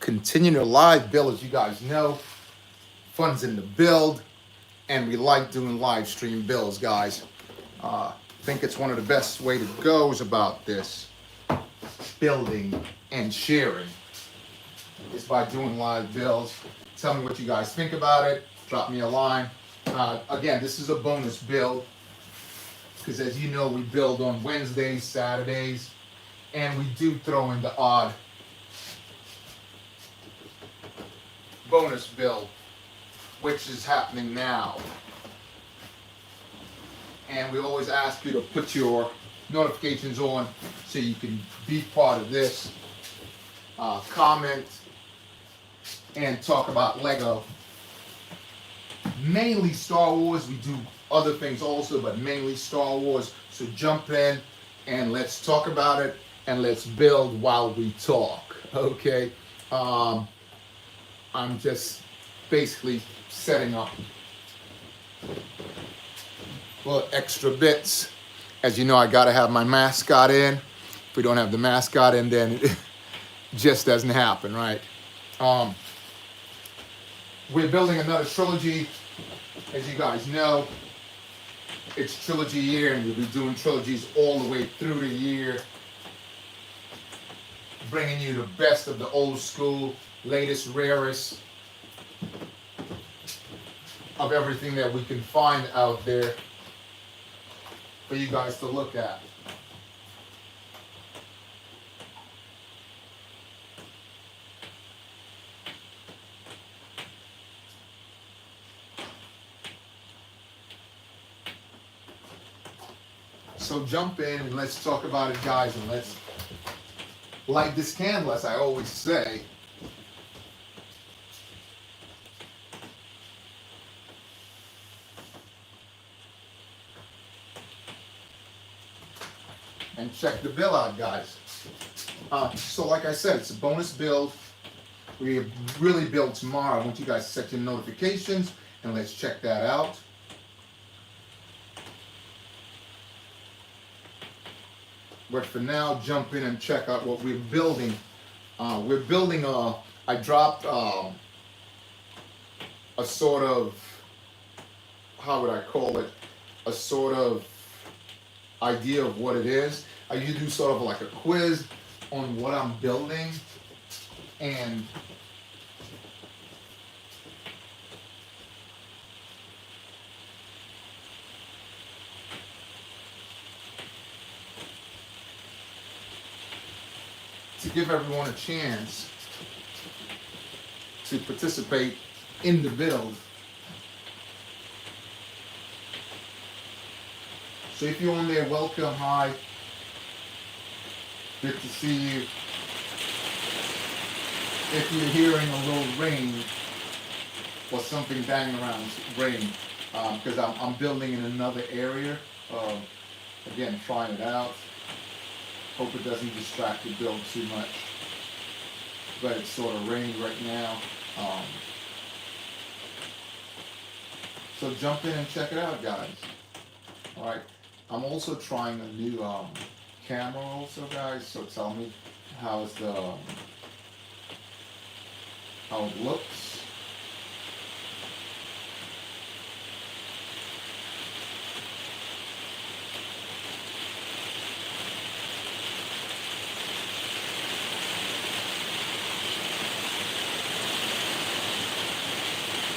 Continue to live build, as you guys know. Fun's in the build, and we like doing live stream builds, guys. I think it's one of the best way to go is about this building and sharing is by doing live builds. Tell me what you guys think about it. Drop me a line. Again, this is a bonus build because, as you know, we build on Wednesdays, Saturdays, and we do throw in the odd bonus build, which is happening now. And we always ask you to put your notifications on so you can be part of this, comment, and talk about Lego. Mainly Star Wars. We do other things also, but mainly Star Wars. So jump in and let's talk about it and let's build while we talk. Okay. I'm just basically setting up little extra bits. As you know, I gotta have my mascot in. If we don't have the mascot in, then it just doesn't happen, right? We're building another trilogy. As you guys know, it's trilogy year, and we'll be doing trilogies all the way through the year, bringing you the best of the old school, latest, rarest of everything that we can find out there for you guys to look at. So jump in and let's talk about it, guys, and let's light this candle, as I always say. And check the bill out, guys. So like I said, it's a bonus build. We really build tomorrow. I want you guys to set your notifications and let's check that out. But for now, jump in and check out what we're building. We're building I dropped a sort of, how would I call it? A sort of idea of what it is. I usually do sort of like a quiz on what I'm building, and to give everyone a chance to participate in the build. So if you're on there, welcome, hi. Good to see you. If you're hearing a little rain or something banging around, rain, because I'm building in another area. Again, trying it out. Hope it doesn't distract the build too much. But it's sort of raining right now. So jump in and check it out, guys. All right. I'm also trying a new camera also, guys, so tell me how it looks.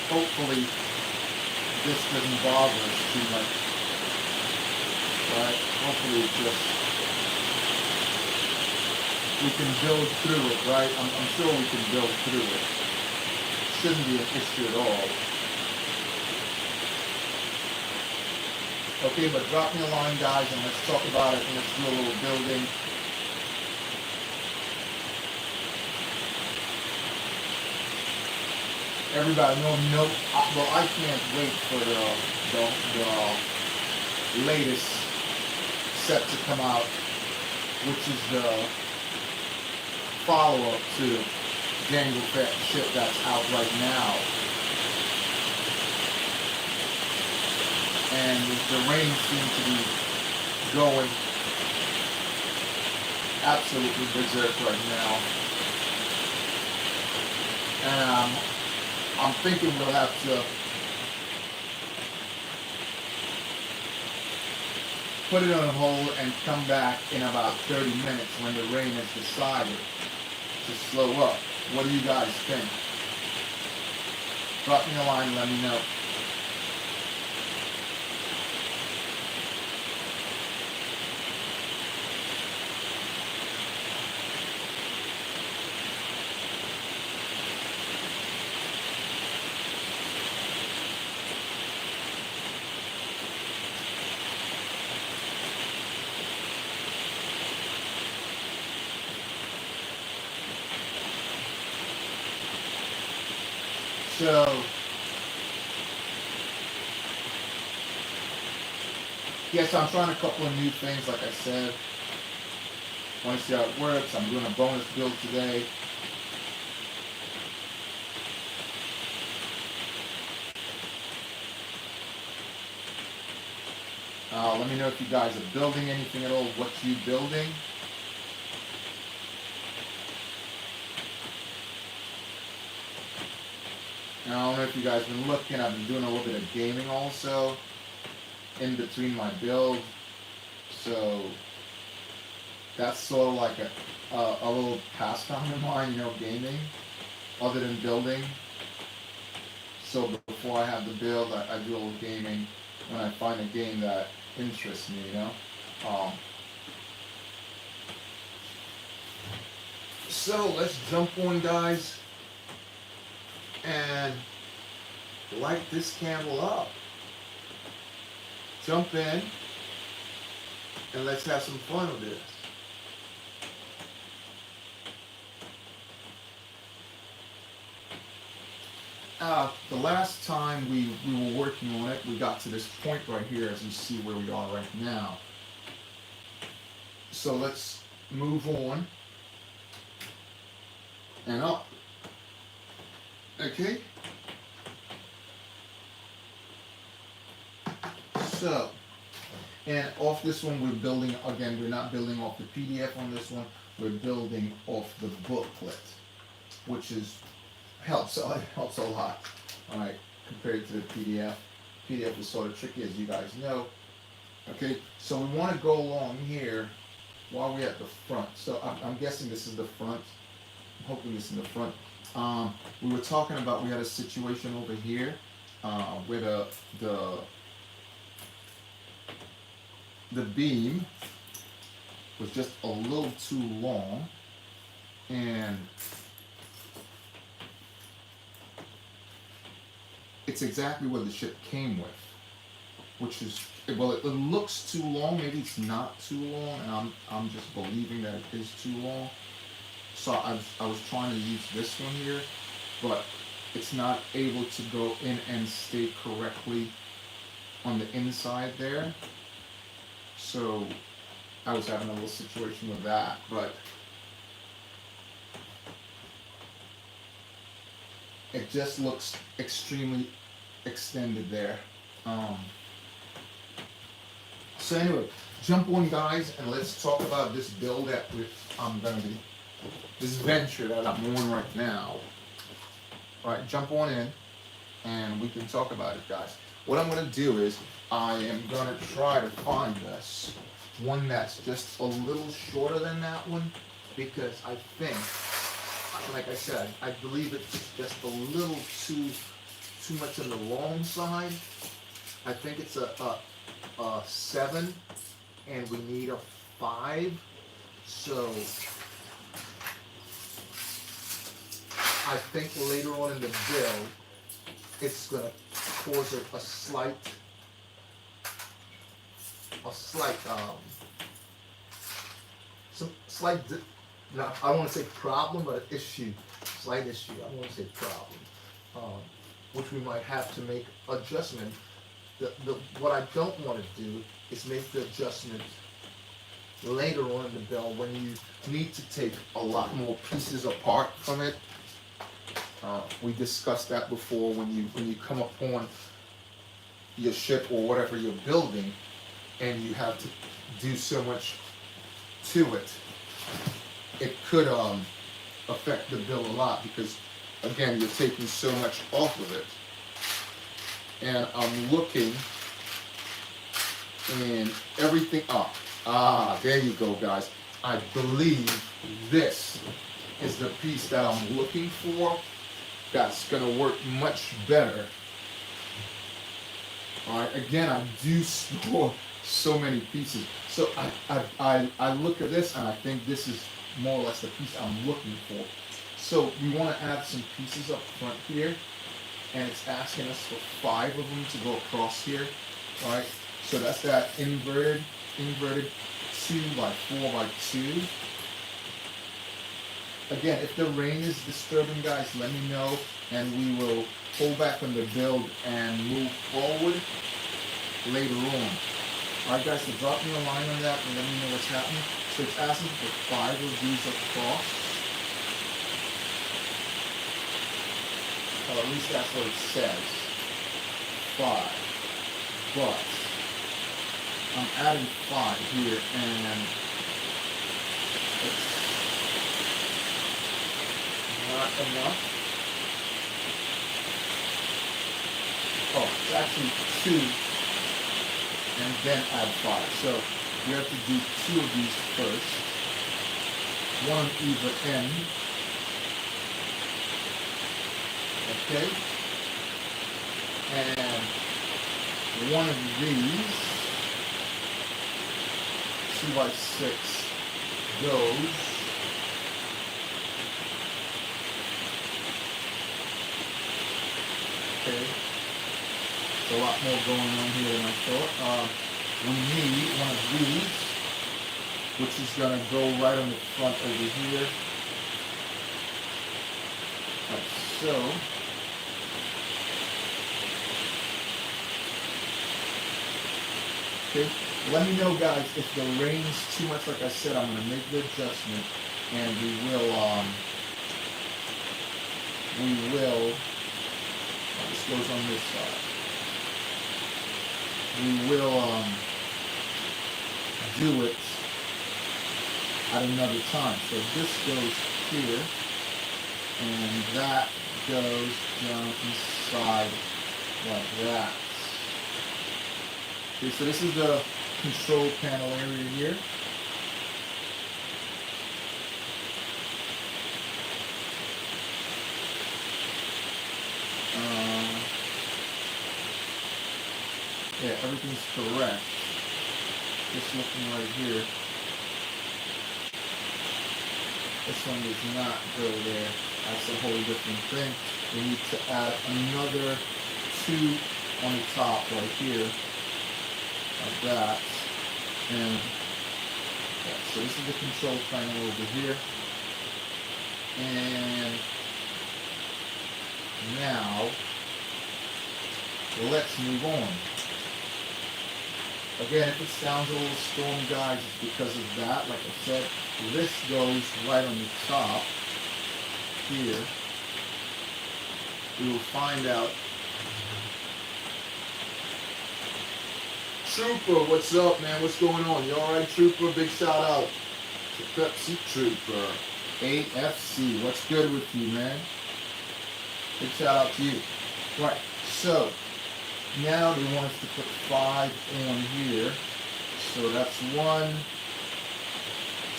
Hopefully this doesn't bother us too much. Right? Hopefully we can build through it, right? I'm sure we can build through it. Shouldn't be an issue at all. Okay, but drop me a line, guys, and let's talk about it, and let's do a little building. Everybody know, well, I can't wait for the latest set to come out, which is the follow-up to Jango Fett ship that's out right now. And the rain seems to be going absolutely berserk right now. And I'm thinking we'll have to put it on hold and come back in about 30 minutes when the rain has decided to slow up. What do you guys think? Drop me a line and let me know. So, yes, I'm trying a couple of new things, like I said. Want to see how it works. I'm doing a bonus build today. Let me know if you guys are building anything at all. What you building? Now, I don't know if you guys have been looking. I've been doing a little bit of gaming also in between my build. So that's sort of like a little pastime of mine, you know, gaming, other than building. So before I have the build, I do a little gaming when I find a game that interests me, you know. So let's jump on, guys, and light this candle up. Jump in and let's have some fun with this. The last time we were working on it, we got to this point right here, as you see where we are right now. So let's move on and up. Okay? So, and off this one we're building, again, we're not building off the PDF on this one, we're building off the booklet, which is helps a lot, all right, compared to the PDF. PDF is sort of tricky, as you guys know. Okay, so we want to go along here while we're at the front. So I'm guessing this is the front. I'm hoping this is the front. We were talking about, we had a situation over here where the beam was just a little too long, and it's exactly what the ship came with, which is, well, it looks too long. Maybe it's not too long, and I'm just believing that it is too long. So I was trying to use this one here, but it's not able to go in and stay correctly on the inside there. So I was having a little situation with that, but it just looks extremely extended there. So anyway, jump on, guys, and let's talk about this build that I'm gonna be, this venture that I'm on right now. All right, jump on in, and we can talk about it, guys. What I'm gonna do is I am gonna try to find this one that's just a little shorter than that one, because I think, like I said, I believe it's just a little too much on the long side. I think it's a 7, and we need a 5. So I think later on in the build, it's gonna cause a slight no, I don't want to say problem, but an issue, slight issue. I don't want to say problem, which we might have to make adjustment. What I don't want to do is make the adjustment later on in the build when you need to take a lot more pieces apart from it. We discussed that before. When you come upon your ship or whatever you're building, and you have to do so much to it, it could affect the build a lot, because again, you're taking so much off of it. And I'm looking and everything up. Ah, there you go, guys. I believe this is the piece that I'm looking for. That's gonna work much better. All right, again, I do store so many pieces. So I look at this and I think this is more or less the piece I'm looking for. So we want to add some pieces up front here, and it's asking us for 5 of them to go across here. All right, so that's that inverted 2 by 4 by 2. Again, if the rain is disturbing, guys, let me know, and we will pull back on the build and move forward later on. Alright, guys, so drop me a line on that and let me know what's happening. So it's asking for 5 of these across. Well, at least that's what it says. 5. But I'm adding 5 here, and it's not enough. Oh, it's actually 2, and then add 5. So we have to do 2 of these first. 1 on either end. Okay. And 1 of these, 2 by 6 goes. Okay. There's a lot more going on here than I thought. We need 1 of these, which is going to go right on the front over here. Like so. Okay. Let me know, guys, if the rain's too much. Like I said, I'm going to make the adjustment, and we will, this goes on this side. We will do it at another time. So this goes here, and that goes down inside like that. Okay, so this is the control panel area here. Yeah, everything's correct. Just looking right here. This one does not go there. That's a whole different thing. We need to add another 2 on the top right here. Like that. And yeah, so this is the control panel over here. And now let's move on. Again, if it sounds a little stormy, guys, it's because of that. Like I said, this goes right on the top here. We will find out. Trooper, what's up, man? What's going on? You alright, Trooper? Big shout out to Pepsi Trooper. AFC, what's good with you, man? Big shout out to you. Right, so now they want us to put 5 on here. So that's 1,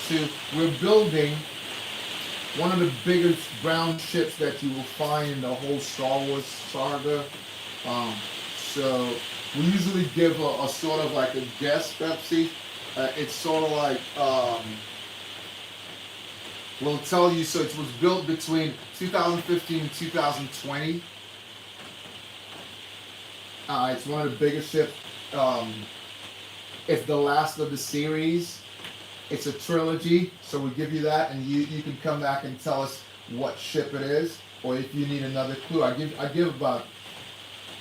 2. We're building one of the biggest brown ships that you will find in the whole Star Wars saga. So we usually give a sort of like a guess, Pepsi. It's sort of like, we'll tell you, so it was built between 2015 and 2020. It's one of the biggest ships. It's the last of the series. It's a trilogy, so we give you that, and you can come back and tell us what ship it is, or if you need another clue. I give about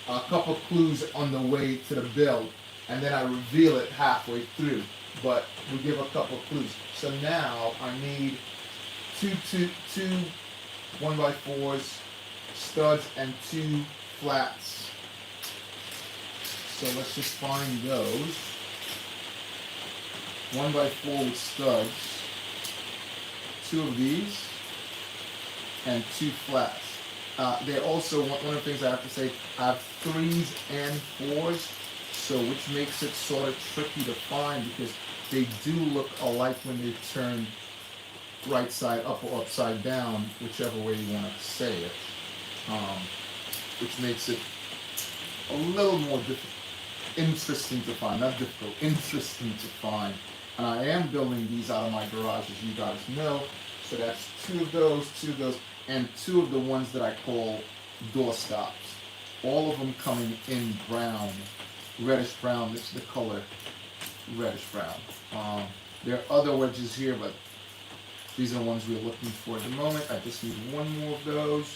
a couple clues on the way to the build, and then I reveal it halfway through. But we give a couple clues. So now I need two 1x4s, studs, and 2 flats. So let's just find those. 1x4 with studs, 2 of these, and 2 flats. They also, one of the things I have to say, I have 3s and 4s, so which makes it sort of tricky to find because they do look alike when they turn right side up or upside down, whichever way you want to say it, which makes it a little more interesting to find, not difficult, interesting to find. And I am building these out of my garage, as you guys know. So that's 2 of those, and 2 of the ones that I call door stops. All of them coming in brown, reddish brown. This is the color, reddish brown. There are other wedges here, but these are the ones we're looking for at the moment. I just need 1 more of those,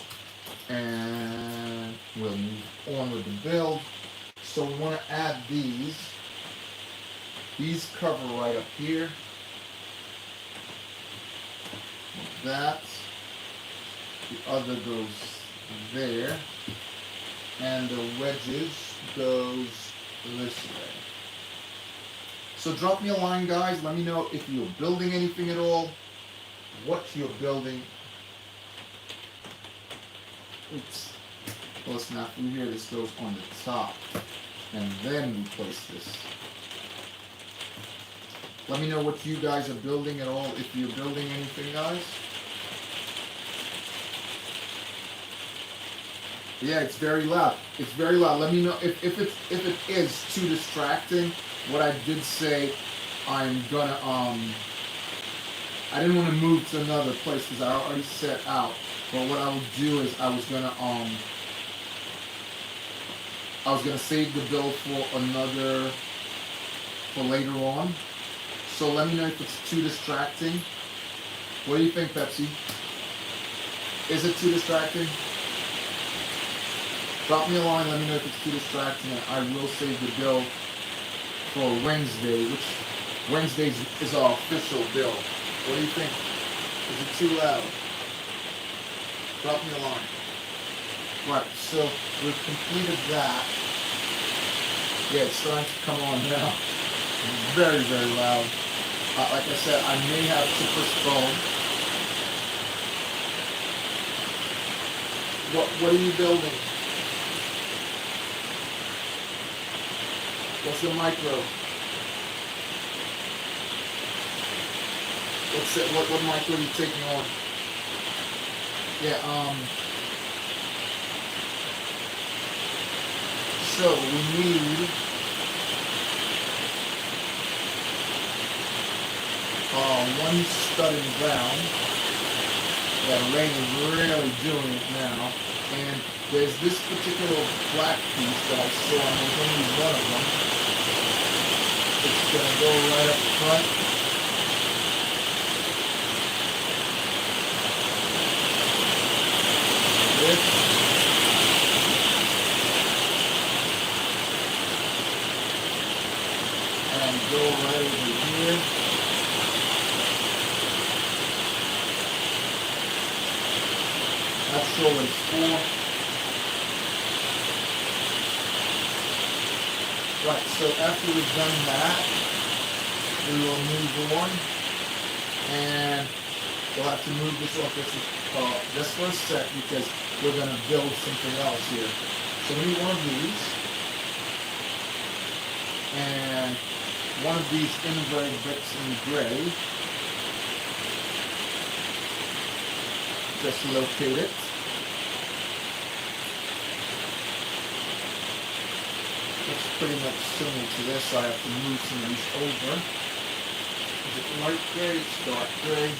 and we'll move on with the build. So we want to add these. These cover right up here. That. The other goes there. And the wedges goes this way. So drop me a line, guys. Let me know if you're building anything at all, what you're building. Oops. Well, it's not through here. This goes on the top. And then we place this. Let me know what you guys are building at all, if you're building anything, guys. Yeah, it's very loud. It's very loud. Let me know if it is too distracting. What I did say, I'm gonna I didn't want to move to another place because I already set out. But what I would do is I was gonna save the build for later on. So let me know if it's too distracting. What do you think, Pepsi? Is it too distracting? Drop me a line, let me know if it's too distracting, and I will save the build for Wednesday, which Wednesday is our official build. What do you think? Is it too loud? Drop me a line. Right, so we've completed that. Yeah, it's starting to come on now. It's very, very loud. Like I said, I may have to postpone. What are you building? What's the micro? What's it? What micro are you taking on? Yeah. So we need. One stud in brown. Yeah, rain is really doing it now. And there's this particular black piece that I saw, and there's only one of them. It's going to go right up front. This. And go right over here. That's all it's for. Right, so after we've done that, we will move on, and we'll have to move this off just for a sec because we're going to build something else here. So we need one of these, and one of these inverted bricks in gray. Just locate it. It's pretty much similar to this, so I have to move some of these over. Is it light gray? It's dark gray.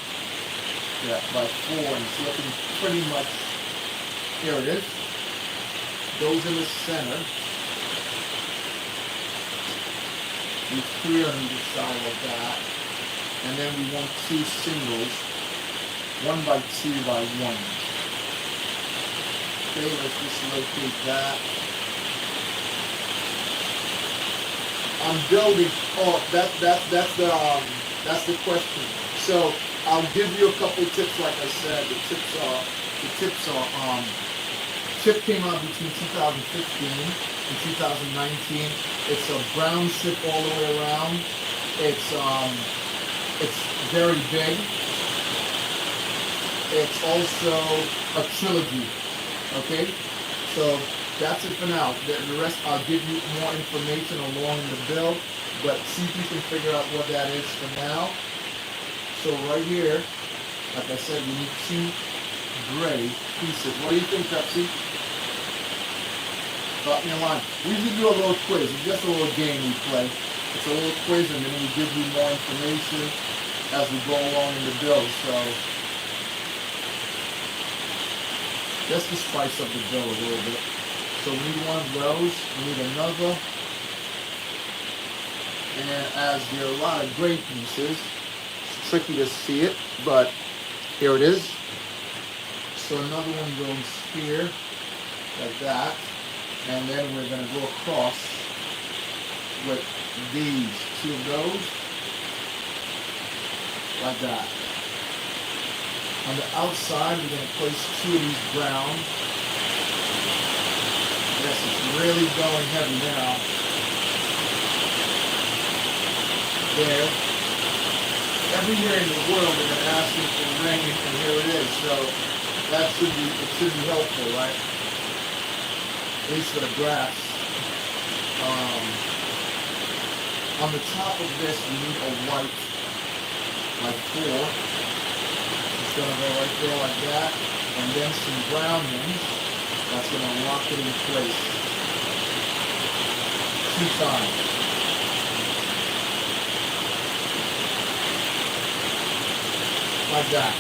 Yeah, by 4, and it's looking pretty much, here it is. Goes in the center. We 3 on either side of that. And then we want 2 singles. 1 by 2 by 1. Okay, let's just locate that. I'm building. Oh, that's the question. So I'll give you a couple tips. Like I said, the tips are chip came out between 2015 and 2019. It's a brown chip all the way around. It's very big. It's also a trilogy. Okay, so that's it for now. The rest I'll give you more information along in the build, but see if you can figure out what that is for now. So right here, like I said, we need two gray pieces. What do you think, Pepsi? Drop me a line. We usually do a little quiz. It's just a little game we play. It's a little quiz, and then we give you more information as we go along in the build. So just to spice up the dough a little bit. So we need one of those. We need another. And as there are a lot of gray pieces, it's tricky to see it, but here it is. So another one goes here, like that. And then we're going to go across with these, two of those, like that. On the outside, we're going to place two of these brown. Yes, it's really going heavy now. There. Everywhere in the world they're going to ask me for rain, and here it is. So that should be helpful, right? At least for the graphs. On the top of this, we need a white, like 4. It's going to go right there like that. And then some brown ones. That's going to lock it in place. 2 times. Like that.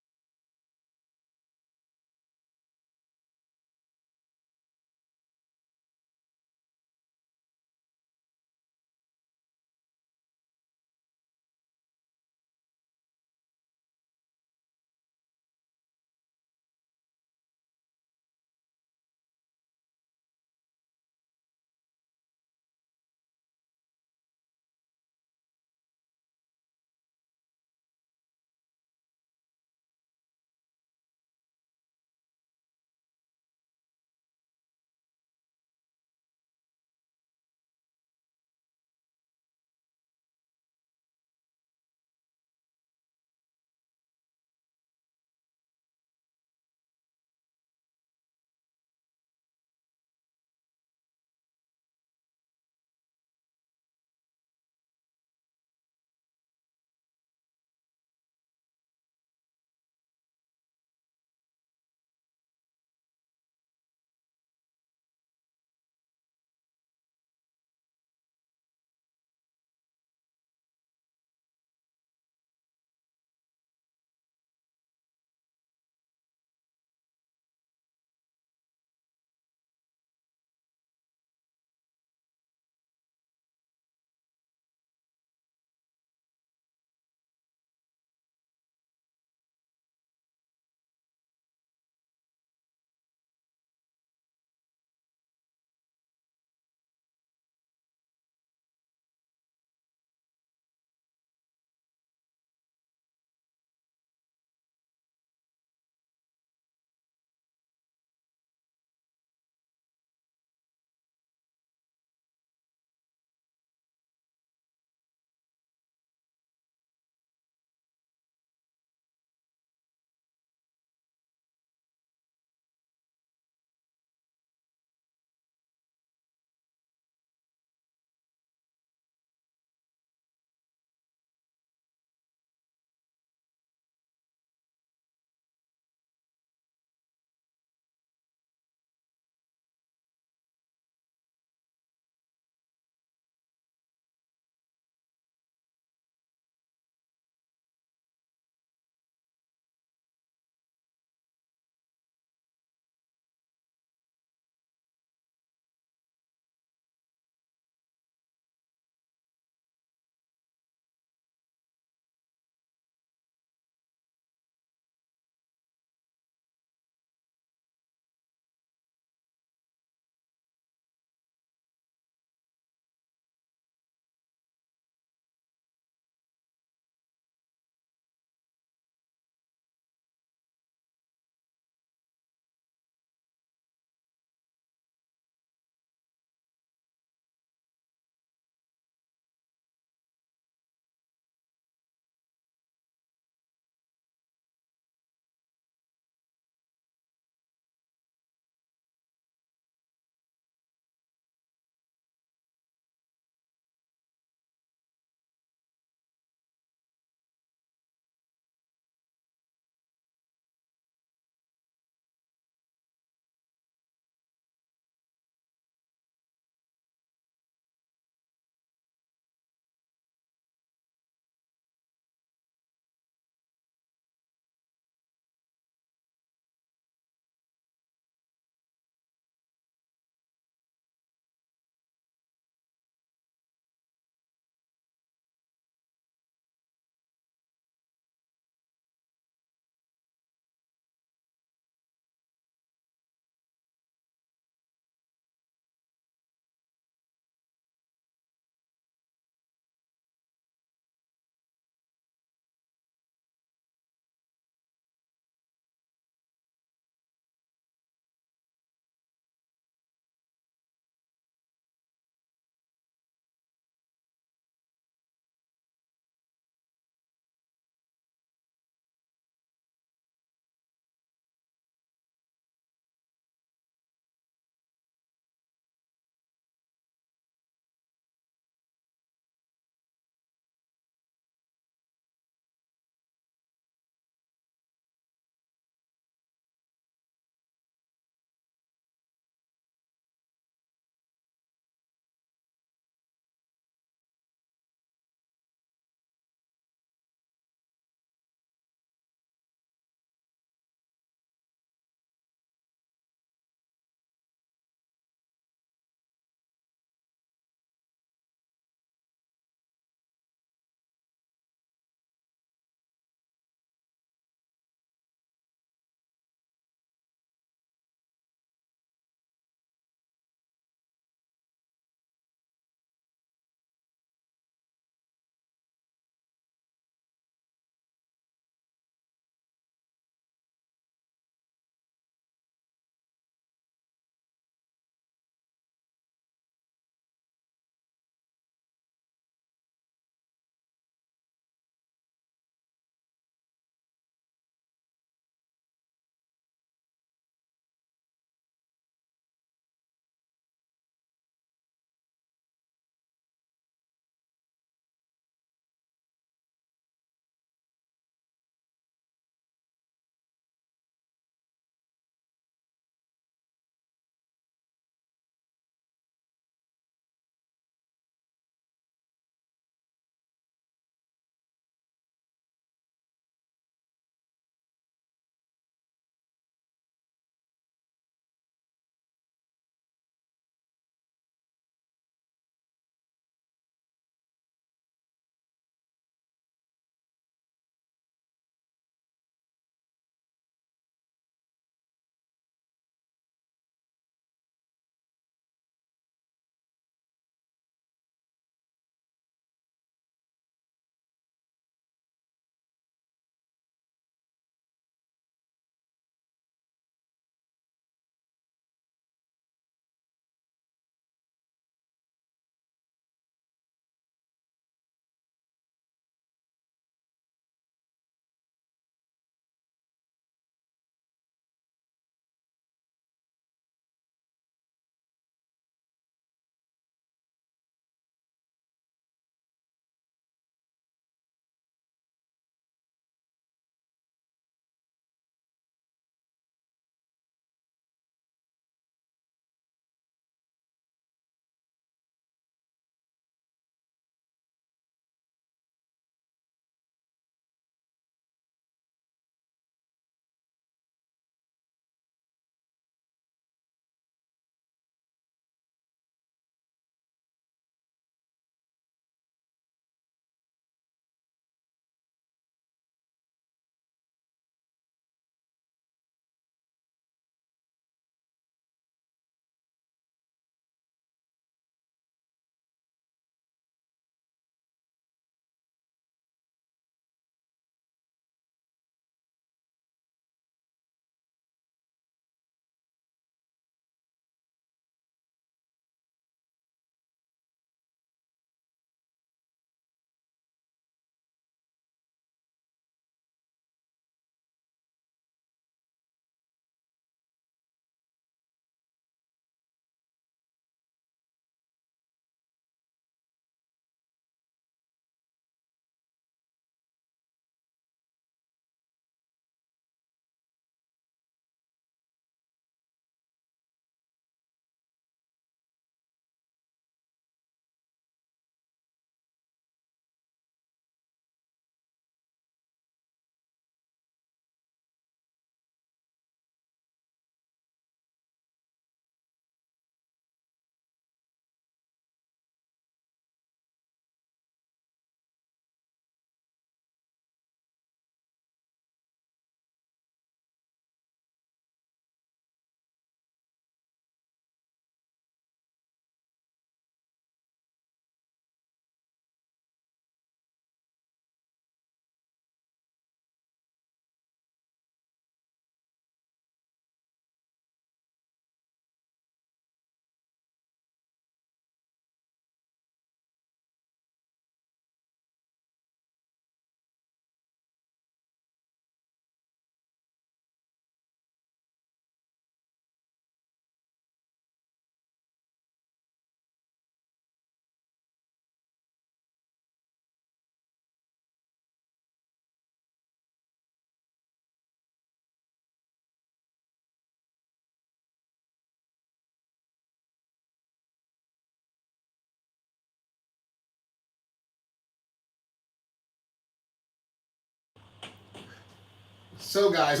So guys,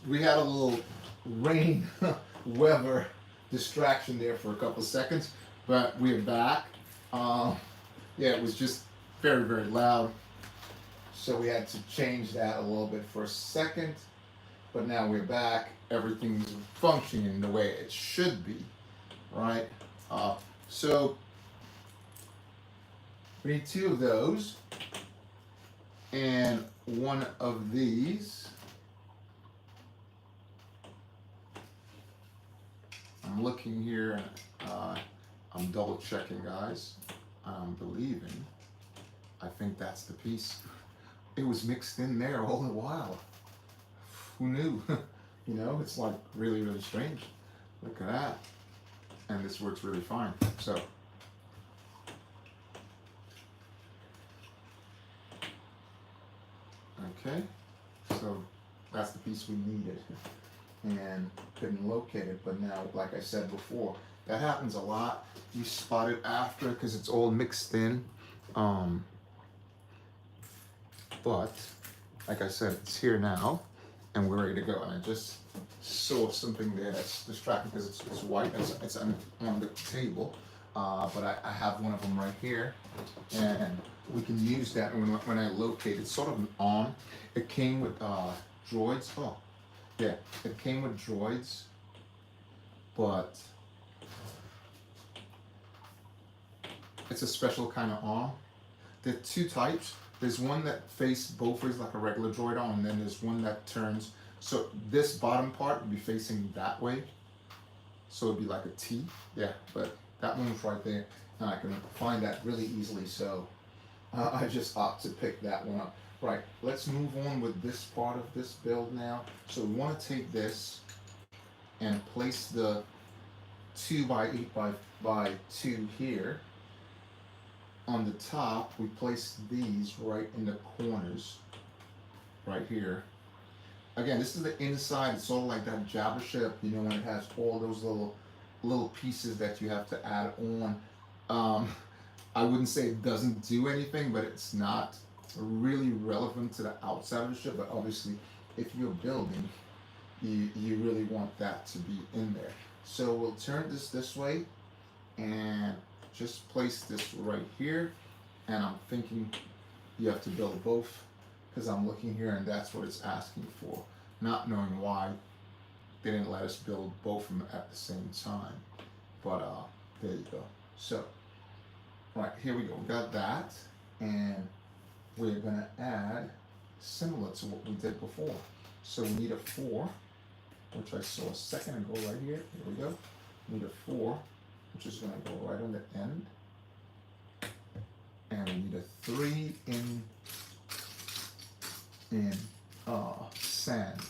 we had a little rain weather distraction there for a couple of seconds, but we're back. Yeah, it was just very, very loud. So we had to change that a little bit for a second, but now we're back. Everything's functioning the way it should be, right? So we need 2 of those and 1 of these. I'm looking here, I'm double checking, guys. I'm believing. I think that's the piece. It was mixed in there all the while. Who knew? You know, it's like really, really strange. Look at that. And this works really fine. So, okay. So that's the piece we needed and couldn't locate it. But now, like I said before, that happens a lot. You spot it after because it's all mixed in. But like I said, it's here now and we're ready to go. And I just saw something there that's distracting because it's white. It's on the table. But I have one of them right here, and we can use that when I locate it. Sort of an arm. It came with droids. Oh, yeah, it came with droids, but it's a special kind of arm. There are 2 types. There's one that faces both ways like a regular droid arm, and then there's one that turns. So this bottom part would be facing that way. So it'd be like a T. Yeah, but that one's right there, and I can find that really easily. So I just opt to pick that one up. Right, let's move on with this part of this build now. So we want to take this and place the 2x8x2 here. On the top, we place these right in the corners, right here. Again, this is the inside. It's sort of like that Jabba ship, you know, when it has all those little pieces that you have to add on. I wouldn't say it doesn't do anything, but it's not really relevant to the outside of the ship. But obviously, if you're building, you really want that to be in there. So we'll turn this way and just place this right here. And I'm thinking you have to build both because I'm looking here and that's what it's asking for, not knowing why they didn't let us build both of them at the same time. But there you go. So right, here we go. We got that, and we're gonna add similar to what we did before. So we need a 4, which I saw a second ago right here. Here we go. We need a 4, which is gonna go right on the end. And we need a 3 in sand.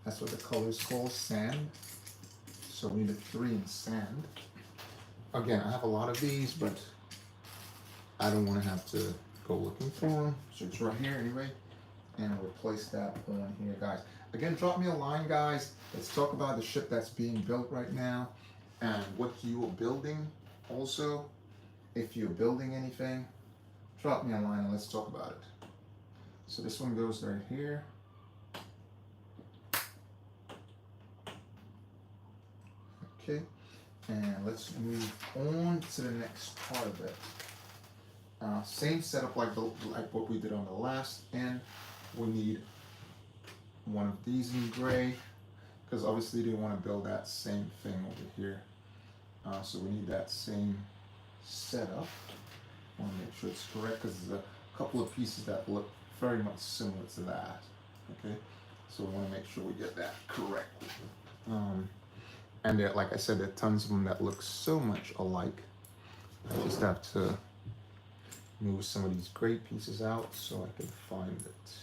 That's what the color is called, sand. So we need a 3 in sand. Again, I have a lot of these, but I don't want to have to go looking for them. So it's right here anyway. And I'll replace that on here, guys. Again, drop me a line, guys. Let's talk about the ship that's being built right now and what you are building also. If you're building anything, drop me a line and let's talk about it. So this one goes right here. Okay, and let's move on to the next part of it. Same setup like what we did on the last end. We need one of these in gray because obviously you want to build that same thing over here. So we need that same setup. I want to make sure it's correct because there's a couple of pieces that look very much similar to that. Okay, so we want to make sure we get that correct. And there, like I said, there are tons of them that look so much alike. I just have to move some of these gray pieces out so I can find it.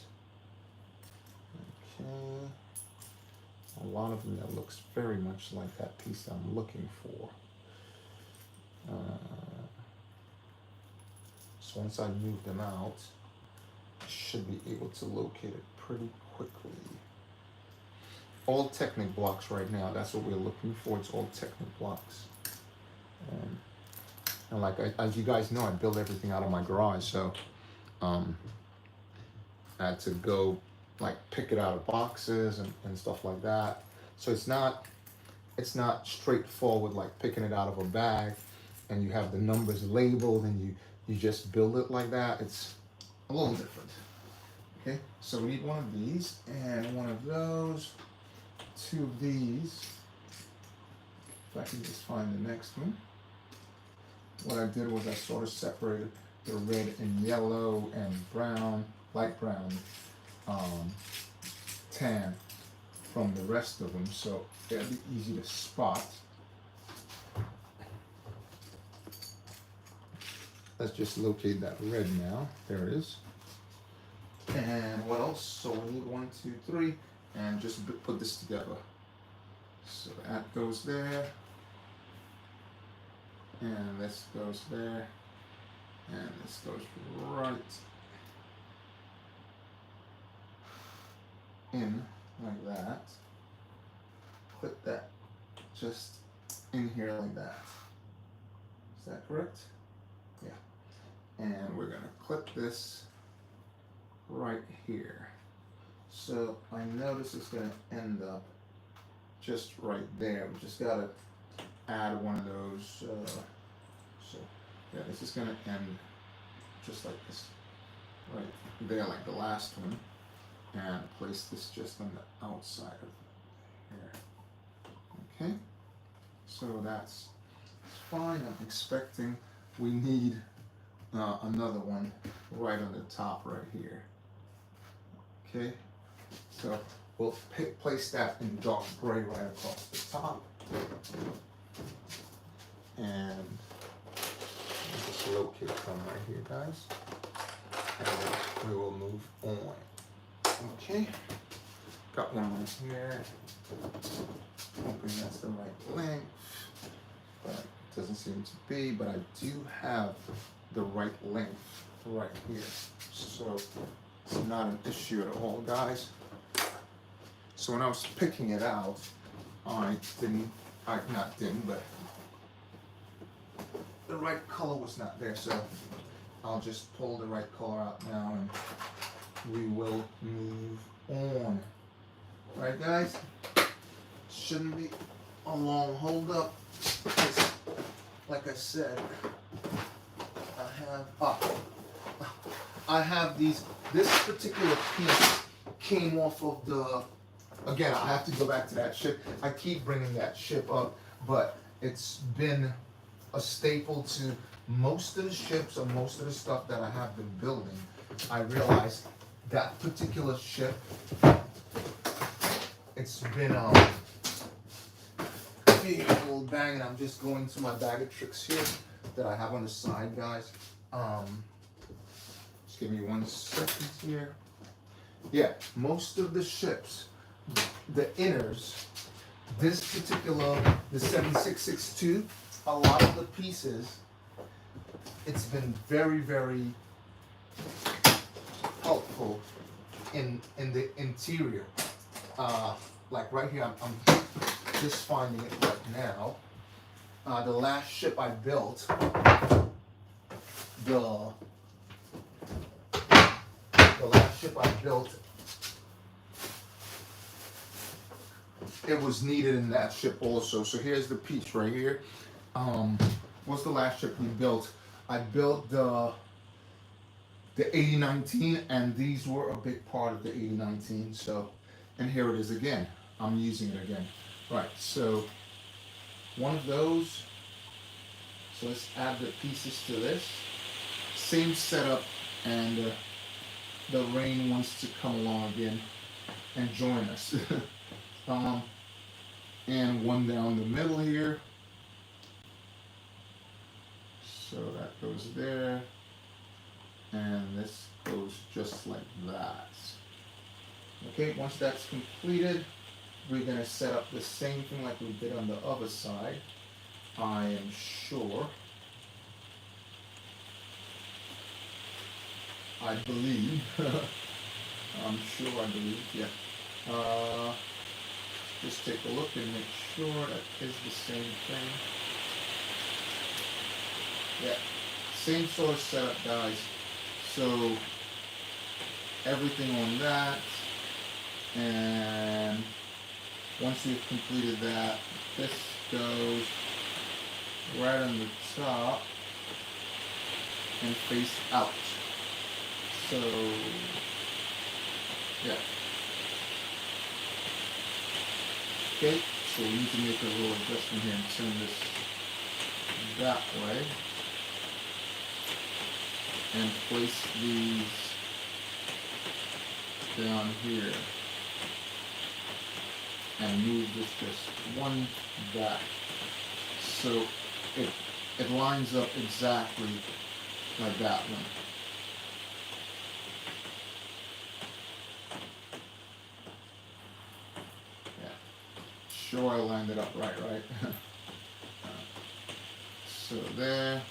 Okay, a lot of them that looks very much like that piece I'm looking for. So once I move them out, I should be able to locate it pretty quickly. All Technic blocks right now, that's what we're looking for. It's all Technic blocks. And like as you guys know, I build everything out of my garage, so I had to go like pick it out of boxes and stuff like that. So it's not straightforward like picking it out of a bag and you have the numbers labeled and you just build it like that. It's a little different. Okay, so we need one of these and one of those, two of these. If I can just find the next one. What I did was I sort of separated the red and yellow and brown, light brown, tan from the rest of them, so it'll be easy to spot. Let's just locate that red now. There it is. And what else? So we need 1, 2, 3, and just put this together. So that goes there, and this goes there, and this goes right in like that. Put that just in here like that. Is that correct? Yeah. And we're gonna clip this right here. So I notice it's gonna end up just right there. We just gotta add one of those. So yeah, this is gonna end just like this, right there, like the last one, and place this just on the outside of here. Okay, so that's fine. I'm expecting we need another one right on the top right here. Okay, so we'll place that in dark gray right across the top. And just locate them right here, guys. And we will move on. Okay, got one right here. Hoping that's the right length, but it doesn't seem to be, but I do have the right length right here. So it's not an issue at all, guys. So when I was picking it out, but the right color was not there, so I'll just pull the right color out now and we will move on. Alright guys, shouldn't be a long hold up because like I said, I have these, this particular piece came off of the, again, I have to go back to that ship. I keep bringing that ship up, but it's been a staple to most of the ships or most of the stuff that I have been building. I realized that particular ship, it's been a little bang, and I'm just going to my bag of tricks here that I have on the side, guys. Just give me 1 second here. Yeah, most of the ships, the inners, this particular, the 7662, a lot of the pieces, it's been very, very helpful in the interior. Like right here, I'm just finding it right now. The last ship I built, the last ship I built, it was needed in that ship also. So here's the piece right here. What's the last ship we built? I built the 8019, and these were a big part of the 8019. So, and here it is again. I'm using it again. Right, so one of those. So let's add the pieces to this. Same setup, and the rain wants to come along again and join us. And one down the middle here. So that goes there, and this goes just like that. Okay, once that's completed, we're going to set up the same thing like we did on the other side. I am sure. I believe. I'm sure I believe, yeah. Just take a look and make sure that is the same thing. Yeah, same sort of setup, guys. So everything on that, And once you've completed that, this goes right on the top and face out. So, yeah. Okay, so we need to make a little adjustment here and turn this that way. And place these down here. And move this just one back. So it lines up exactly like that one. Yeah. Sure I lined it up right? So there.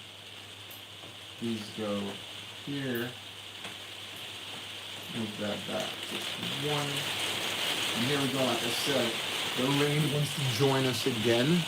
These go here. Move that back just one. And here we go, like I said, the rain wants to join us again.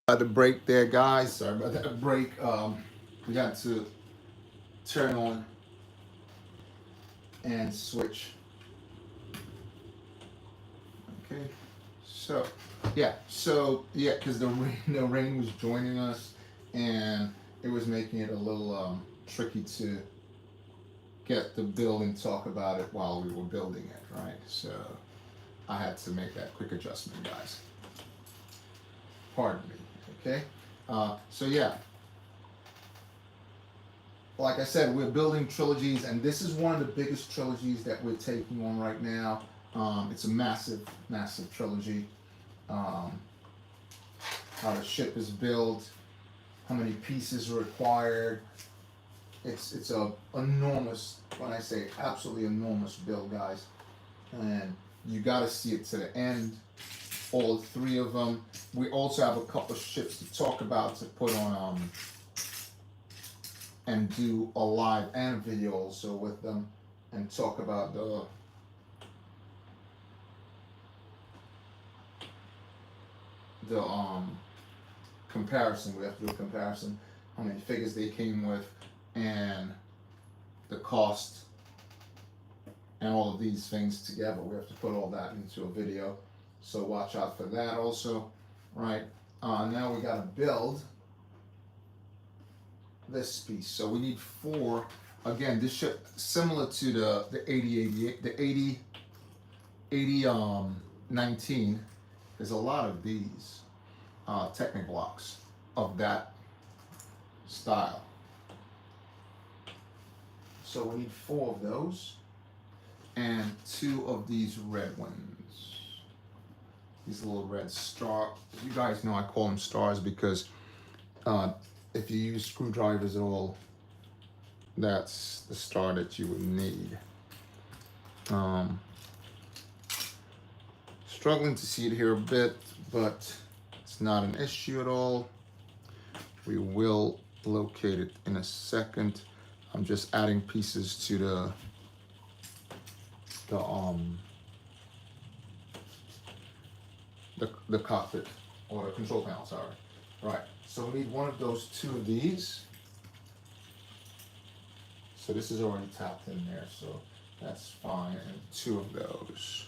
The break there, guys. Sorry about that break. We had to turn on and switch. Okay. So yeah, because the rain was joining us, and it was making it a little tricky to get the build and talk about it while we were building it, right? So I had to make that quick adjustment, guys. Pardon me. Okay. So yeah, like I said, we're building trilogies, and this is one of the biggest trilogies that we're taking on right now. It's a massive, massive trilogy. How the ship is built, how many pieces are required. It's a enormous, when I say absolutely enormous build, guys, and you got to see it to the end. All three of them. We also have a couple of ships to talk about, to put on and do a live and a video also with them, and talk about the comparison. We have to do a comparison, how many figures they came with, and the cost, and all of these things together. We have to put all that into a video, so watch out for that also, right? Now we got to build this piece. So we need 4. Again, this ship similar to the 8088, the 8019. There's a lot of these Technic blocks of that style. So we need 4 of those and 2 of these red ones. These little red star. You guys know I call them stars because if you use screwdrivers at all, that's the star that you would need. Struggling to see it here a bit, but it's not an issue at all. We will locate it in a second. I'm just adding pieces to the cockpit or the control panel, sorry. Right, so we need 1 of those, 2 of these. So this is already tapped in there, so that's fine. And 2 of those.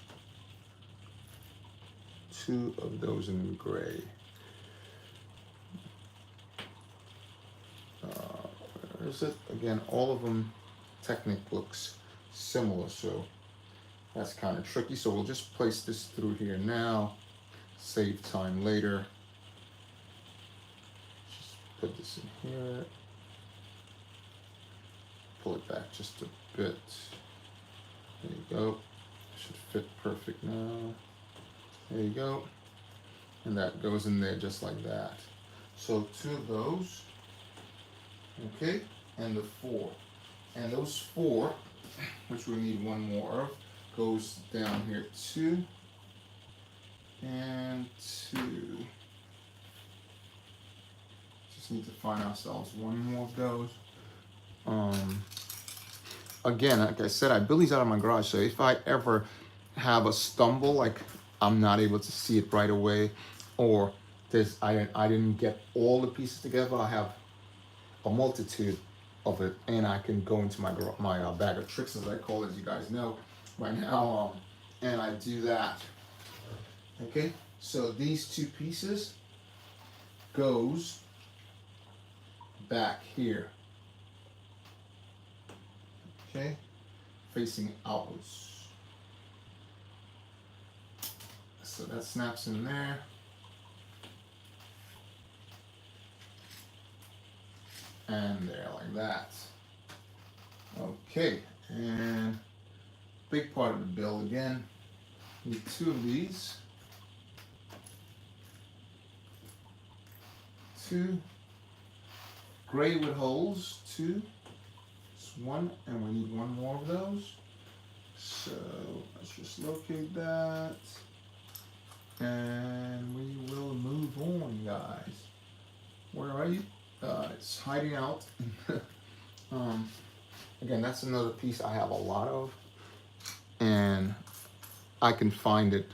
2 of those in gray. Where is it? Again, all of them technique looks similar, so that's kind of tricky. So we'll just place this through here now, save time later. Just put this in here. Pull it back just a bit. There you go. Should fit perfect now. There you go. And that goes in there just like that. So 2 of those. Okay, and the 4. And those 4, which we need 1 more of, goes down here 2 and 2. Just need to find ourselves 1 more of those. Again, like I said, I build these out of my garage, so if I ever have a stumble, like I'm not able to see it right away, or I didn't get all the pieces together, I have a multitude of it, and I can go into my bag of tricks, as I call it, as you guys know right now, and I do that. Okay, so these 2 pieces goes back here. Okay, facing outwards. So that snaps in there. And there, like that. Okay, and big part of the build again. Need 2 of these. 2 gray with holes, 2. Just 1, and we need 1 more of those. So let's just locate that. And we will move on, guys. Where are you? It's hiding out. Again, that's another piece I have a lot of, and I can find it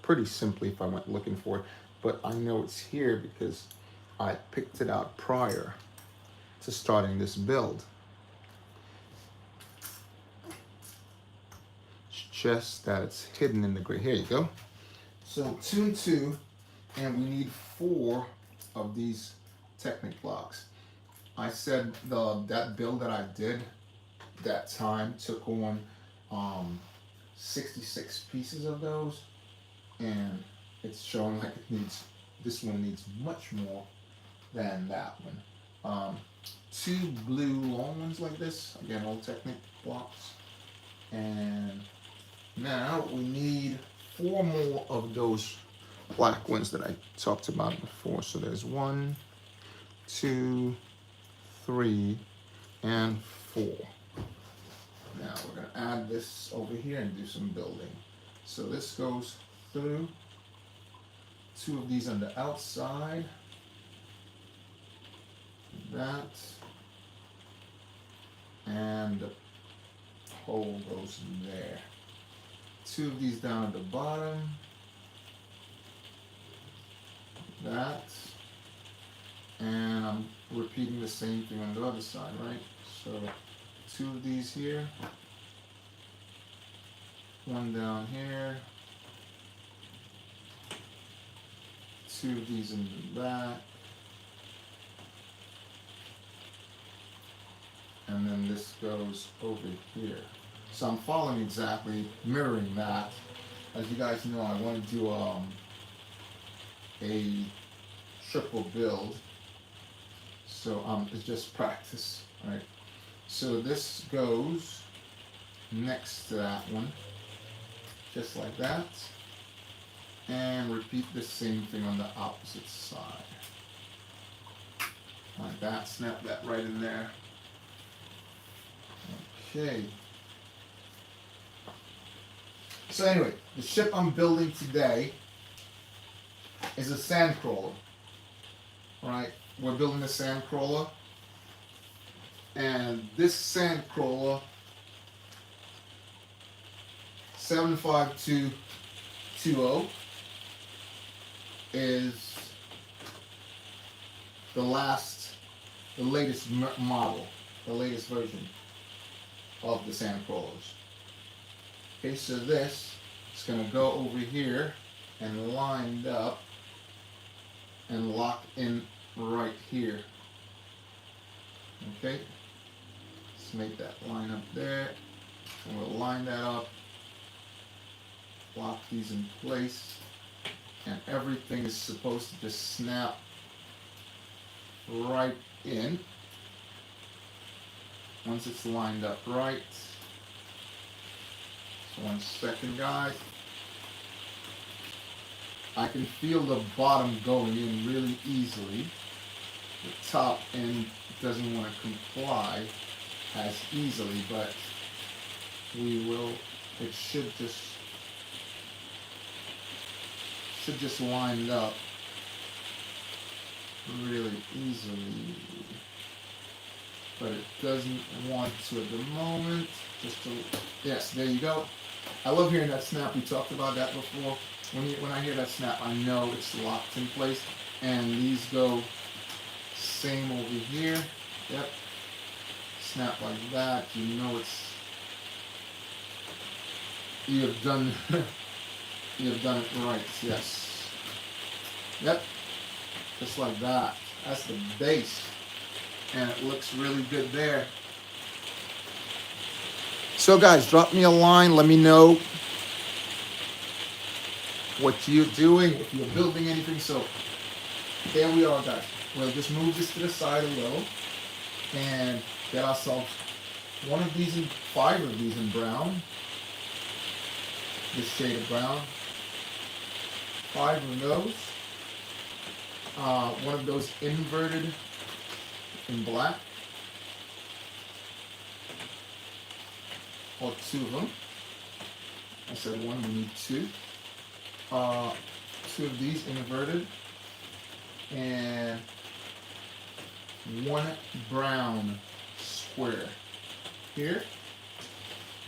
pretty simply if I went looking for it, but I know it's here because I picked it out prior to starting this build. It's just that it's hidden in the gray. Here you go. So 2 and 2, and we need 4 of these Technic blocks. I said that build that I did that time took on 66 pieces of those, and it's showing like it needs, this one needs much more than that one. 2 blue long ones like this, again all Technic blocks, and now we need 4 more of those black ones that I talked about before. So there's 1, 2, 3, and 4. Now we're going to add this over here and do some building. So this goes through, 2 of these on the outside, that, and the hole goes in there. 2 of these down at the bottom, that, and I'm repeating the same thing on the other side, right? So 2 of these here, 1 down here, 2 of these in the back, and then this goes over here. So I'm following exactly, mirroring that. As you guys know, I want to do a triple build. So it's just practice, right? So this goes next to that one, just like that. And repeat the same thing on the opposite side. Like that, snap that right in there. Okay. So anyway, the ship I'm building today is a sand crawler. Right? We're building a sand crawler. And this sand crawler, 75220, is the latest model, the latest version of the sand crawlers. Okay, so this is going to go over here and lined up and lock in right here. Okay, let's make that line up there, and we'll line that up, lock these in place, and everything is supposed to just snap right in once it's lined up right. So 1 second, guys. I can feel the bottom going in really easily. The top end doesn't want to comply as easily, but we will. It should just line up really easily, but it doesn't want to at the moment. Yes, there you go. I love hearing that snap. We talked about that before. When I hear that snap, I know it's locked in place. And these go same over here. Yep. Snap like that. You know you have done it right. Yes. Yep. Just like that. That's the base. And it looks really good there. So guys, drop me a line. Let me know what you're doing, if you're building anything. So there we are, guys. We'll just move this to the side a little and get ourselves 5 of these in brown. This shade of brown. 5 of those. One of those inverted in black. Or 2 of them. I said 1, we need 2. 2 of these inverted. And 1 brown square here.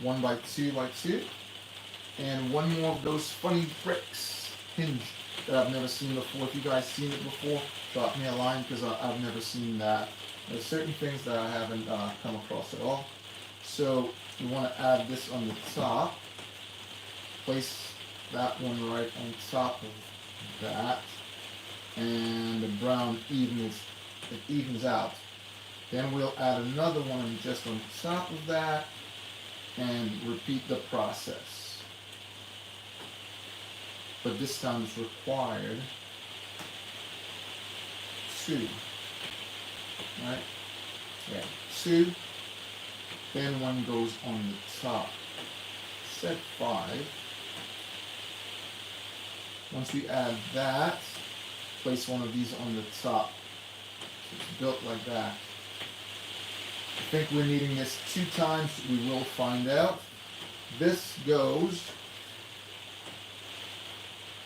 1 by 2 by 2. And 1 more of those funny bricks hinge that I've never seen before. If you guys seen it before, drop me a line because I've never seen that. There's certain things that I haven't come across at all. So you want to add this on the top. Place that one right on top of that. And the brown evens out. Then we'll add another one just on top of that and repeat the process. But this time it's required 2. Right? Yeah, 2. Then 1 goes on the top. Set 5. Once we add that, place 1 of these on the top. So it's built like that. I think we're needing this 2 times. We will find out. This goes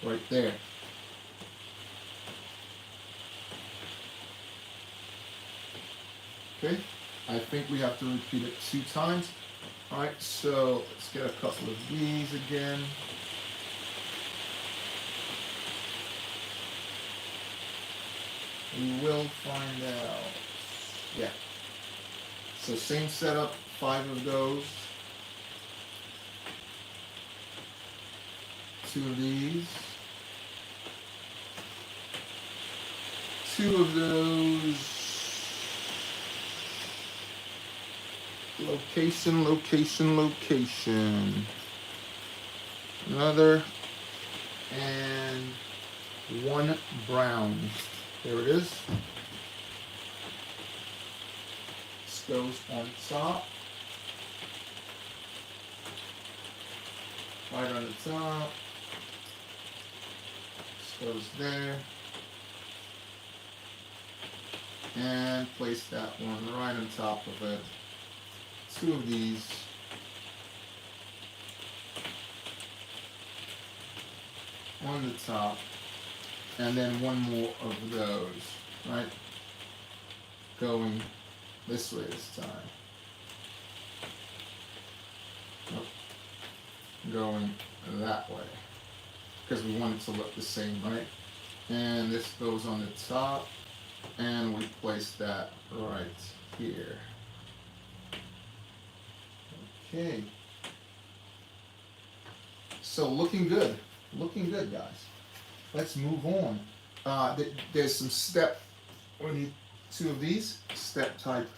right there. Okay, I think we have to repeat it 2 times. Alright, so let's get a couple of these again. We will find out. Yeah. So same setup, 5 of those. 2 of these. 2 of those. Location, location, location. Another. And 1 brown. There it is. goes on top. Right on the top. This goes there. And place that one right on top of it. Two of these. On the top. And then one more of those, right? Going this way this time. Nope. Going that way. Because we want it to look the same, right? And this goes on the top. And we place that right here. Okay. So looking good. Looking good, guys. Let's move on. There's some step, we need two of these step type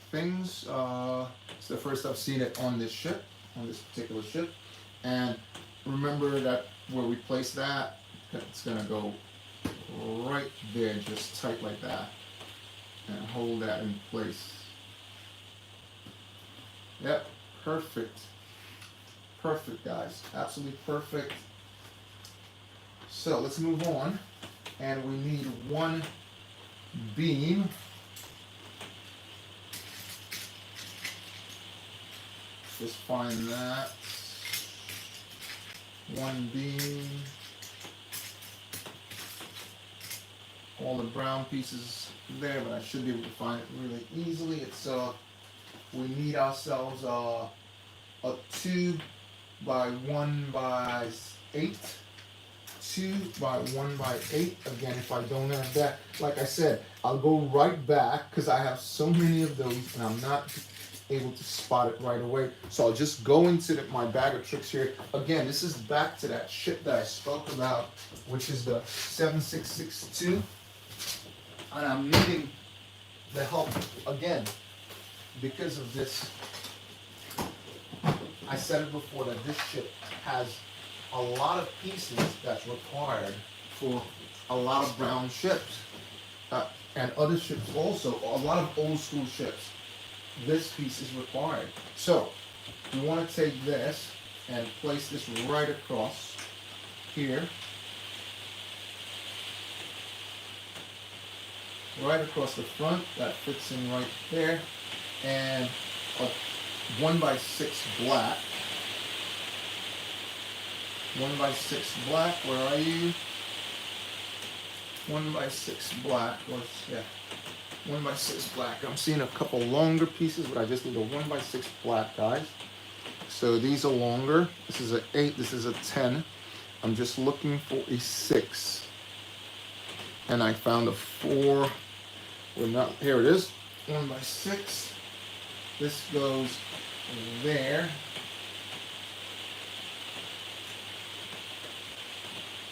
things. It's the first I've seen it on this ship, on this particular ship. And remember that where we place that, it's gonna go right there, just tight like that. And hold that in place. Yep, perfect. Perfect, guys, absolutely perfect. So let's move on, and we need one beam. Just find that. One beam. All the brown pieces there, but I should be able to find it really easily. It's we need ourselves a 2 by 1 by 8. 2 by 1 by 8. Again, if I don't have that, like I said, I'll go right back because I have so many of those and I'm not able to spot it right away. So I'll just go into my bag of tricks here. Again, this is back to that ship that I spoke about, which is the 7662. And I'm needing the help again because of this. I said it before that this ship has a lot of pieces that's required for a lot of brown ships and other ships also, a lot of old school ships. This piece is required. So you want to take this and place this right across here. Right across the front, that fits in right there. And a 1 by 6 black. 1 by 6 black, where are you? 1 by 6 black, yeah. 1 by 6 black. I'm seeing a couple longer pieces, but I just need a 1 by 6 black, guys. So these are longer. This is an 8, this is a 10. I'm just looking for a 6. And I found a 4. We're not, here it is. 1 by 6. This goes there.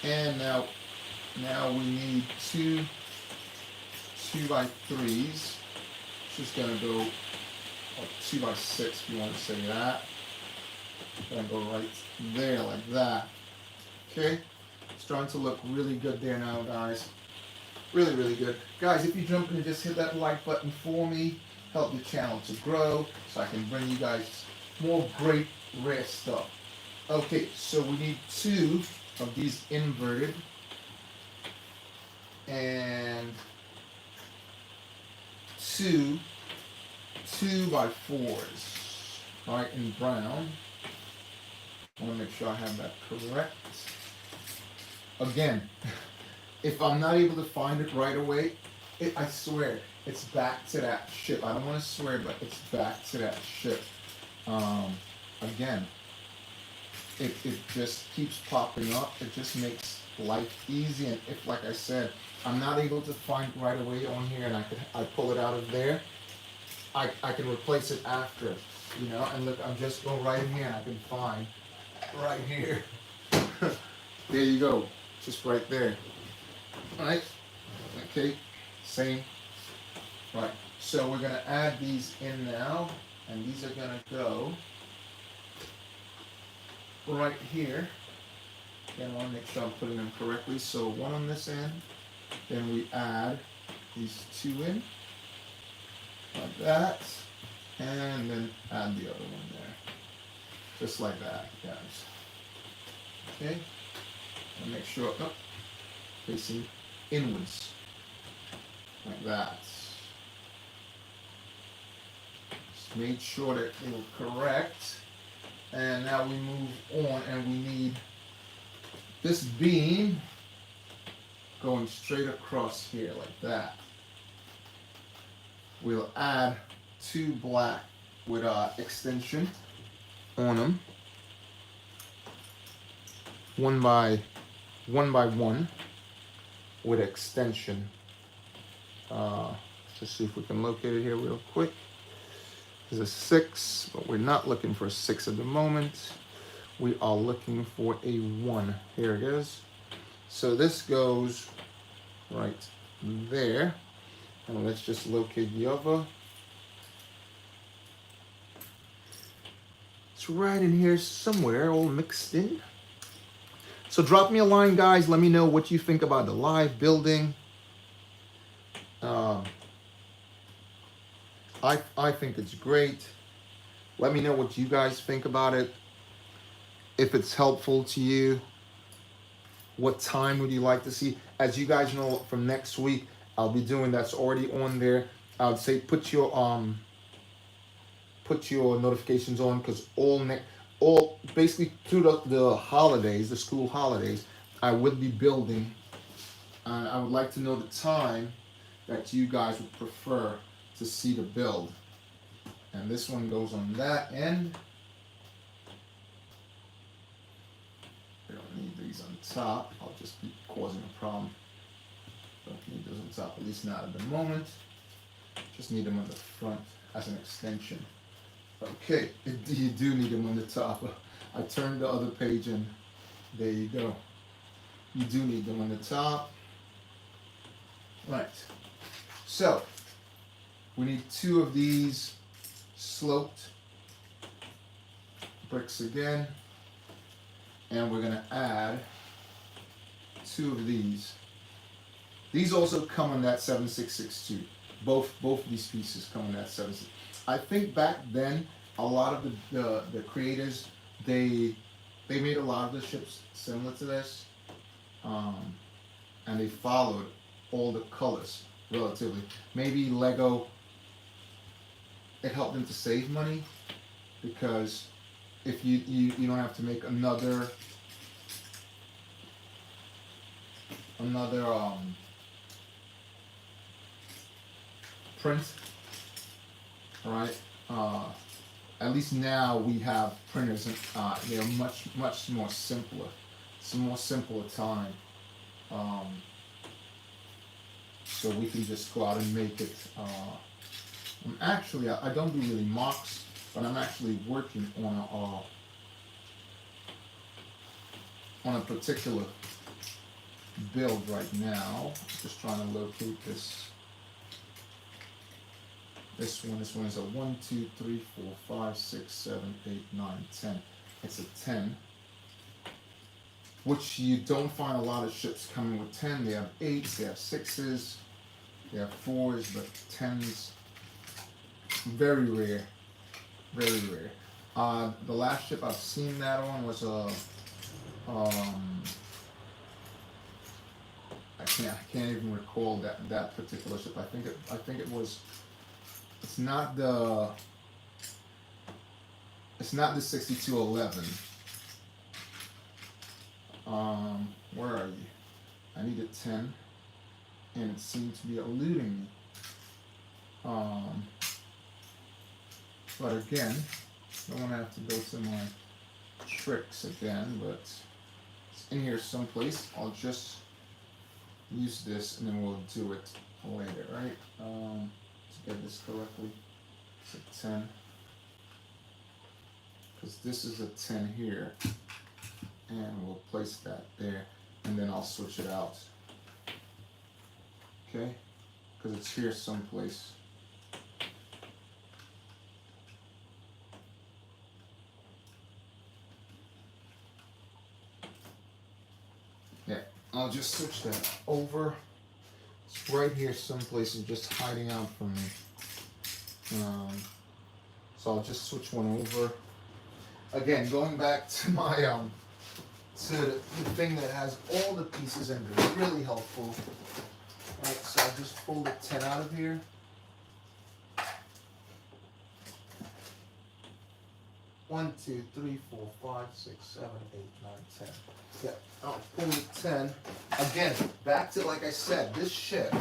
And now we need two 2 by 3s. It's just gonna go 2 by 6 if you want to say that. Gonna go right there like that. Okay, it's starting to look really good there now, guys. Really, really good. Guys, if you jump in and just hit that like button for me, help the channel to grow so I can bring you guys more great rare stuff. Okay, so we need 2 of these inverted and 2 by 4s, all right, in brown. I want to make sure I have that correct. Again, if I'm not able to find it right away, I swear, it's back to that ship. I don't want to swear, but it's back to that ship. Again, it just keeps popping up. It just makes life easy. And if, like I said, I'm not able to find it right away on here and I pull it out of there, I can replace it after, you know, and look, I'm just going right in here and I can find right here. There you go, just right there. All right, okay, same. Right, so we're gonna add these in now, and these are gonna go right here. Again, I wanna make sure I'm putting them correctly. So 1 on this end, then we add these 2 in. like that, and then add the other one there, just like that, guys. Okay, and make sure, oh, facing inwards, like that. Just made sure that they were correct, and now we move on, and we need this beam going straight across here like that. We'll add 2 black with extension on them, one by one with extension. Let's just see if we can locate it here real quick. There's a 6, but we're not looking for a 6 at the moment. We are looking for a 1. Here it is. So this goes right there. And let's just locate the other. It's right in here somewhere, all mixed in. So drop me a line, guys. Let me know what you think about the live building. I think it's great. Let me know what you guys think about it. If it's helpful to you, what time would you like to see? As you guys know, from next week, I'll be doing, that's already on there. I would say put your notifications on, because all basically through the holidays, the school holidays, I would be building, and I would like to know the time that you guys would prefer to see the build. And this one goes on that end. We don't need these on top. I'll just be causing a problem. Don't need those on top, at least not at the moment. Just need them on the front as an extension. Okay, you do need them on the top. I turned the other page and there you go. You do need them on the top. Right. So, we need 2 of these sloped bricks again. And we're gonna add 2 of these. These also come on that 7662. Both of these pieces come on that 76. I think back then, a lot of the creators, they made a lot of the ships similar to this, and they followed all the colors relatively. Maybe Lego, it helped them to save money, because if you don't have to make another print, right? At least now we have printers, and they're much more simpler. It's a more simpler time, so we can just go out and make it. Actually, I don't do really mocks, but I'm actually working on a particular build right now. Just trying to locate this. This one is a 1, 2, 3, 4, 5, 6, 7, 8, 9, 10. It's a 10, which you don't find a lot of ships coming with 10. They have 8s, they have 6s, they have 4s, but 10s, very rare, very rare. The last ship I've seen that on was a, I can't even recall that particular ship. I think it was. It's not the 6211. Where are you? I need a 10, and it seemed to be eluding me. But again, don't want to have to go to my tricks again, but it's in here someplace. I'll just use this, and then we'll do it later, right? To get this correctly, it's a 10, because this is a 10 here, and we'll place that there, and then I'll switch it out, okay, because it's here someplace. Yeah, I'll just switch that over. It's right here someplace and just hiding out from me. So I'll just switch one over. Again, going back to my to the thing that has all the pieces and it's really helpful. Right, so I'll just pull the 10 out of here. One, two, three, 4, 5, 6, 7, 8, 9, 10. Yeah, I'll pull the 10. Again, back to like I said, this ship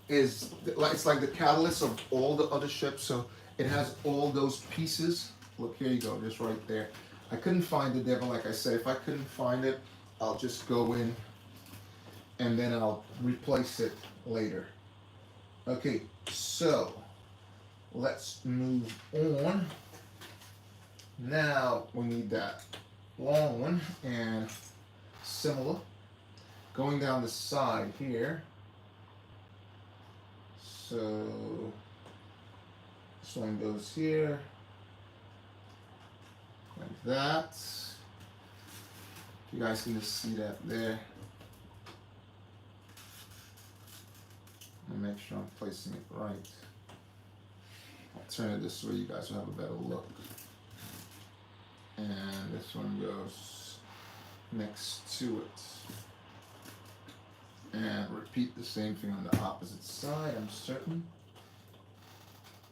is like it's like the catalyst of all the other ships. So it has all those pieces. Look, here you go, just right there. I couldn't find it there, but like I said, if I couldn't find it, I'll just go in and then I'll replace it later. Okay, so let's move on. Now we need that long one and similar. Going down the side here. So this one goes here. Like that. You guys can just see that there. And make sure I'm placing it right. I'll turn it this way, you guys will have a better look. And this one goes next to it. And repeat the same thing on the opposite side, I'm certain.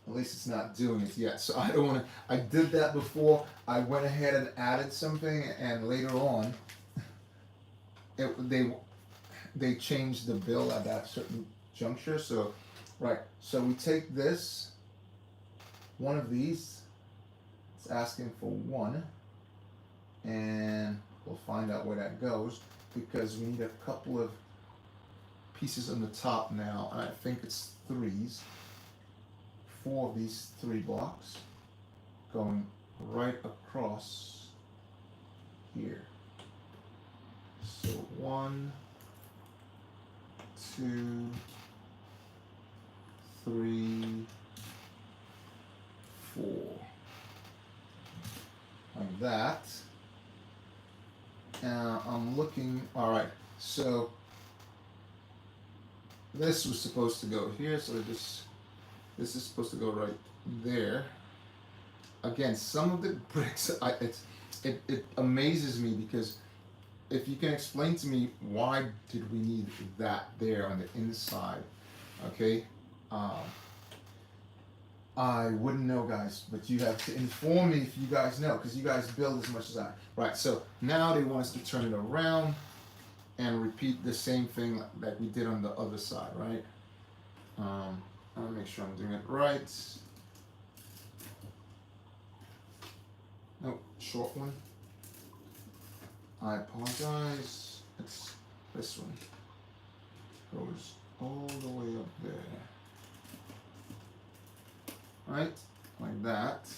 At least it's not doing it yet. So I don't want to, I did that before. I went ahead and added something and later on, they changed the bill at that certain juncture. So, right, so we take this, one of these, it's asking for 1, and we'll find out where that goes because we need a couple of pieces on the top now, and I think it's 3s. 4 of these 3 blocks going right across here. So 1, 2, 3, 4. Like that. I'm looking, all right, so this was supposed to go here, so this is supposed to go right there. Again, some of the bricks, it amazes me because if you can explain to me why did we need that there on the inside, okay? I wouldn't know, guys, but you have to inform me if you guys know, because you guys build as much as I. Right, so now they want us to turn it around and repeat the same thing that we did on the other side, right? I want to make sure I'm doing it right. Nope, short one. I apologize. It's this one. Goes all the way up there. Right? Like that.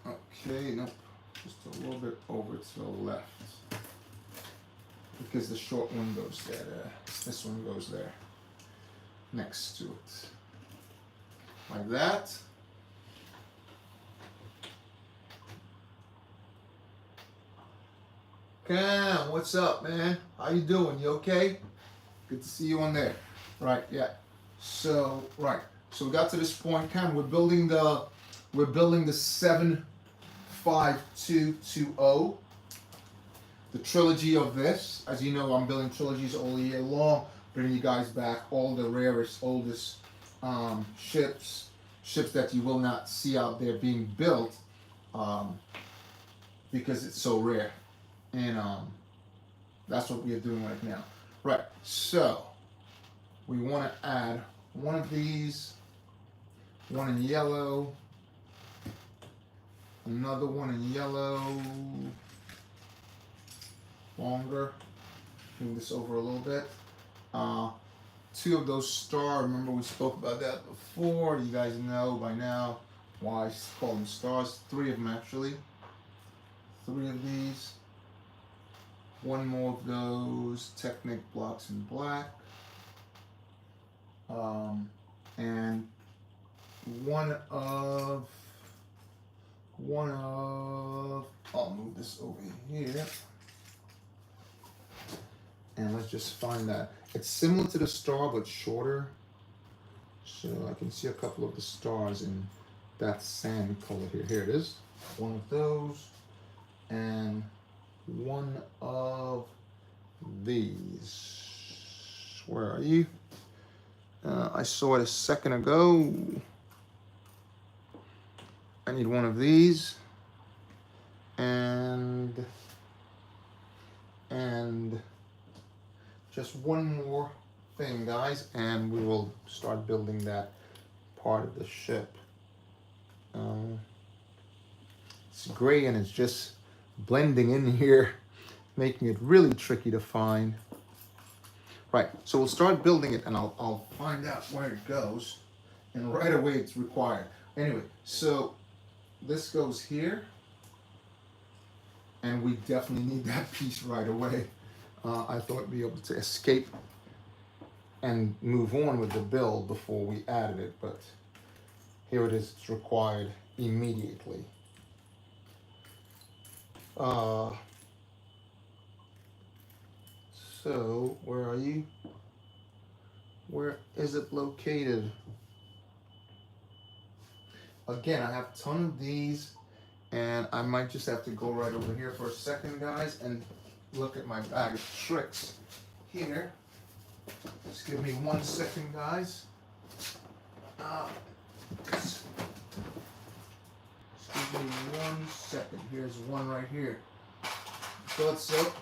Okay, nope. Just a little bit over to the left. Because the short one goes there. This one goes there. Next to it. Like that. Cam, what's up, man? How you doing? You okay? Good to see you on there. Right, yeah. So, right. So we got to this point, Cam. We're building the 75220. The trilogy of this. As you know, I'm building trilogies all year long, bringing you guys back all the rarest, oldest ships that you will not see out there being built because it's so rare. And that's what we are doing right now. Right, so we want to add one of these, one in yellow, another one in yellow, longer, move this over a little bit. 2 of those star, remember we spoke about that before, you guys know by now why I call them stars. 3 of them actually, 3 of these, 1 more of those Technic blocks in black, and one of, I'll move this over here. And let's just find that. It's similar to the star, but shorter. So I can see a couple of the stars in that sand color here. Here it is. One of those and one of these. Where are you? I saw it a second ago. I need one of these and just one more thing, guys, and we will start building that part of the ship. It's gray and it's just blending in here, making it really tricky to find. Right, so we'll start building it and I'll find out where it goes, and right away it's required. Anyway, so this goes here, and we definitely need that piece right away. I thought we'd be able to escape and move on with the build before we added it, but here it is, it's required immediately. So, where are you? Where is it located? Again, I have a ton of these, and I might just have to go right over here for a second, guys, and look at my bag of tricks here. Just give me 1 second, guys. Just give me 1 second. Here's one right here. Thought so.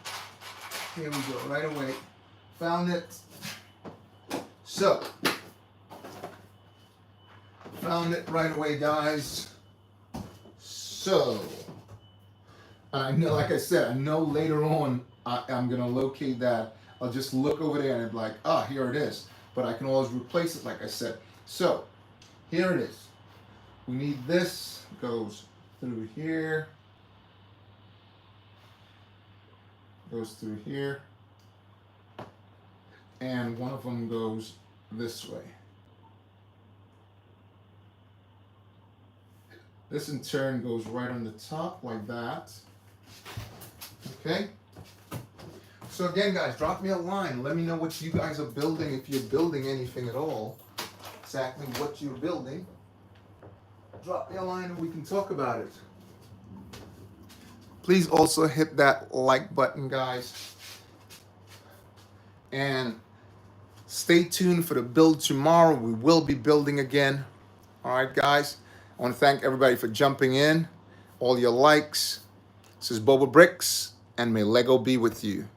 Here we go, right away. Found it. So, found it right away, guys. So, I know, like I said, I know later on I'm gonna locate that. I'll just look over there and be like, ah, here it is. But I can always replace it, like I said. So, here it is. We need this, goes through here. Goes through here. And one of them goes this way. This in turn goes right on the top like that. Okay? So again, guys, drop me a line. Let me know what you guys are building, if you're building anything at all. Exactly what you're building. Drop me a line and we can talk about it. Please also hit that like button, guys. And stay tuned for the build tomorrow. We will be building again. All right, guys. I want to thank everybody for jumping in. All your likes. This is BOBAbrickz, and may Lego be with you.